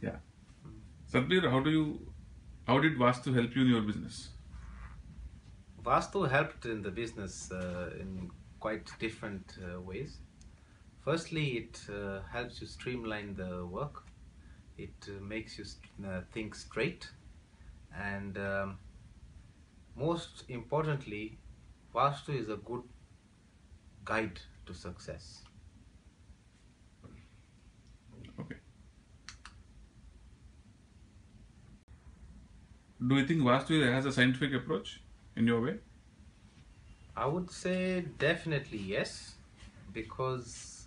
Yeah. Satbir, how did Vastu help you in your business? Vaastu helped in the business in quite different ways. Firstly, it helps you streamline the work. It makes you think straight, and most importantly, Vaastu is a good guide to success. Okay. Do you think Vastu has a scientific approach in your way? I would say definitely yes, because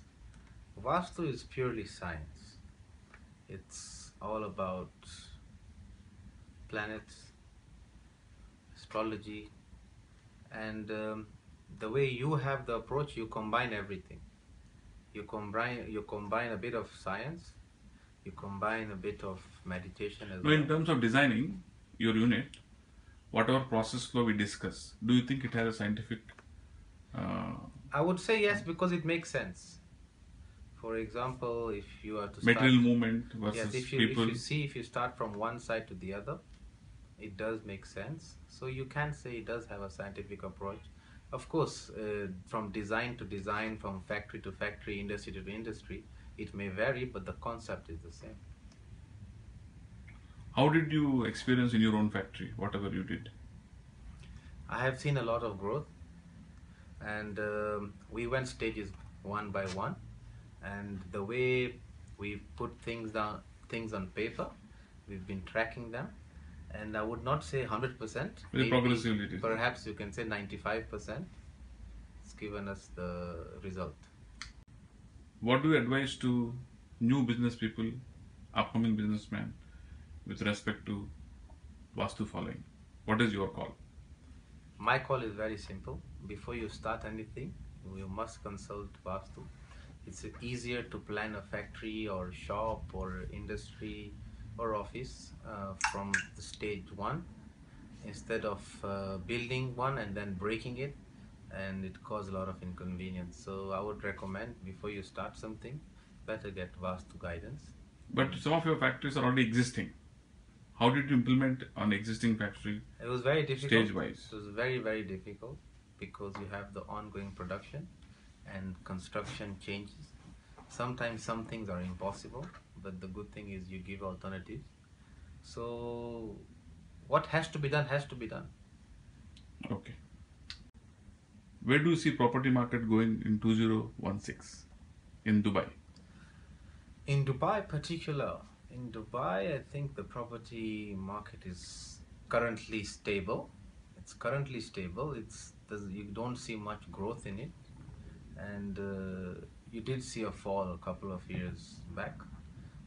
Vastu is purely science. It's all about planets, astrology, and the way you have the approach, you combine everything. You combine a bit of science, you combine a bit of meditation as No, in well. terms of designing your unit, whatever process flow we discuss, do you think it has a scientific uh, I would say yes, because it makes sense. For example, if you are to start, material movement yes, versus if people? you see, if you start from one side to the other, it does make sense. So you can say it does have a scientific approach. Of course, from design to design, from factory to factory, industry to industry, it may vary, but the concept is the same. How did you experience in your own factory, whatever you did? I have seen a lot of growth, and we went stages one by one, and the way we put things down, things on paper, we've been tracking them, and I would not say 100%, Very maybe progressively it is. perhaps you can say 95%. It's given us the result. What do you advise to new business people, upcoming businessmen, with respect to Vastu following? What is your call? My call is very simple. Before you start anything, you must consult Vastu. It's easier to plan a factory or shop or industry or office from the stage one, instead of building one and then breaking it, and it causes a lot of inconvenience. So I would recommend, before you start something, better get Vastu guidance. But some of your factories are already existing. How did you implement an existing factory It was very difficult. stage wise? It was very, very difficult because you have the ongoing production and construction changes. Sometimes some things are impossible, but the good thing is you give alternatives. So what has to be done has to be done. Okay. Where do you see property market going in 2016 in Dubai? In Dubai, I think the property market is currently stable. It's currently stable. You don't see much growth in it, and you did see a fall a couple of years back.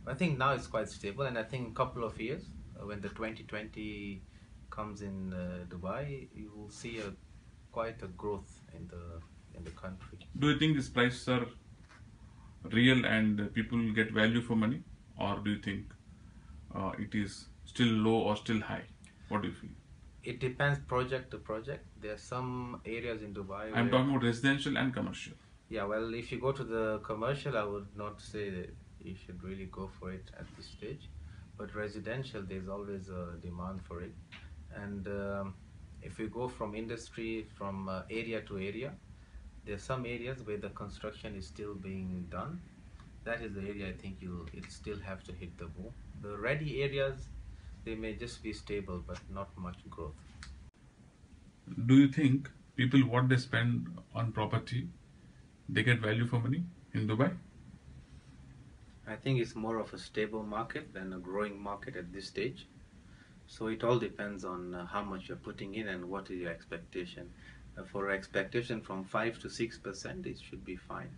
I think now it's quite stable, and I think in a couple of years, when the 2020 comes in Dubai, you will see quite a growth in the country. Do you think these prices are real and people get value for money, or do you think it is still low or still high? What do you feel? It depends project to project. There are some areas in Dubai I'm where, talking about residential and commercial. yeah, well, if you go to the commercial, I would not say that you should really go for it at this stage. But residential, there's always a demand for it. And if we go from industry, from area to area, there are some areas where the construction is still being done. That is the area I think it still have to hit the boom. The ready areas, they may just be stable, but not much growth. Do you think people what they spend on property they get value for money in Dubai? I think it's more of a stable market than a growing market at this stage. So it all depends on how much you're putting in and what is your expectation. For expectation from 5 to 6%, it should be fine.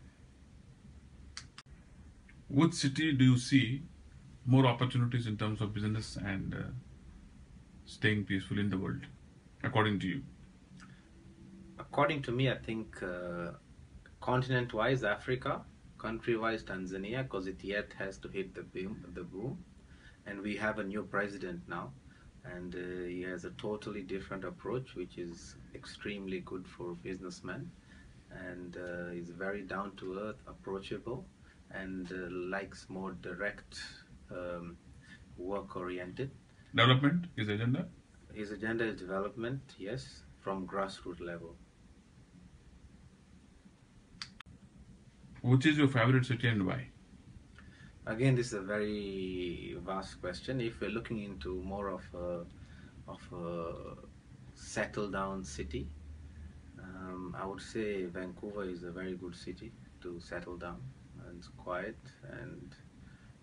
Which city do you see more opportunities in terms of business and staying peaceful in the world, according to you? According to me, I think continent-wise Africa, country-wise Tanzania, because it yet has to hit the boom, and we have a new president now, and he has a totally different approach, which is extremely good for businessmen, and is very down to earth, approachable, and likes more direct work oriented. Development is agenda. His agenda is development, yes, from grassroots level. Which is your favorite city and why? Again, this is a very vast question. If we're looking into more of a settled down city, I would say Vancouver is a very good city to settle down. And it's quiet and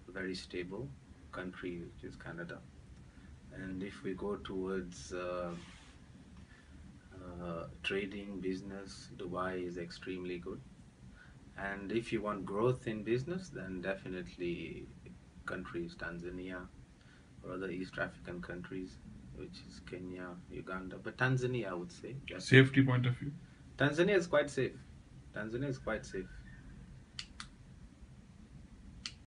very stable country, which is Canada. And if we go towards trading, business, Dubai is extremely good. And if you want growth in business, then definitely countries, Tanzania or other East African countries, which is Kenya, Uganda. But Tanzania, I would say. Safety point of view. Tanzania is quite safe. Tanzania is quite safe.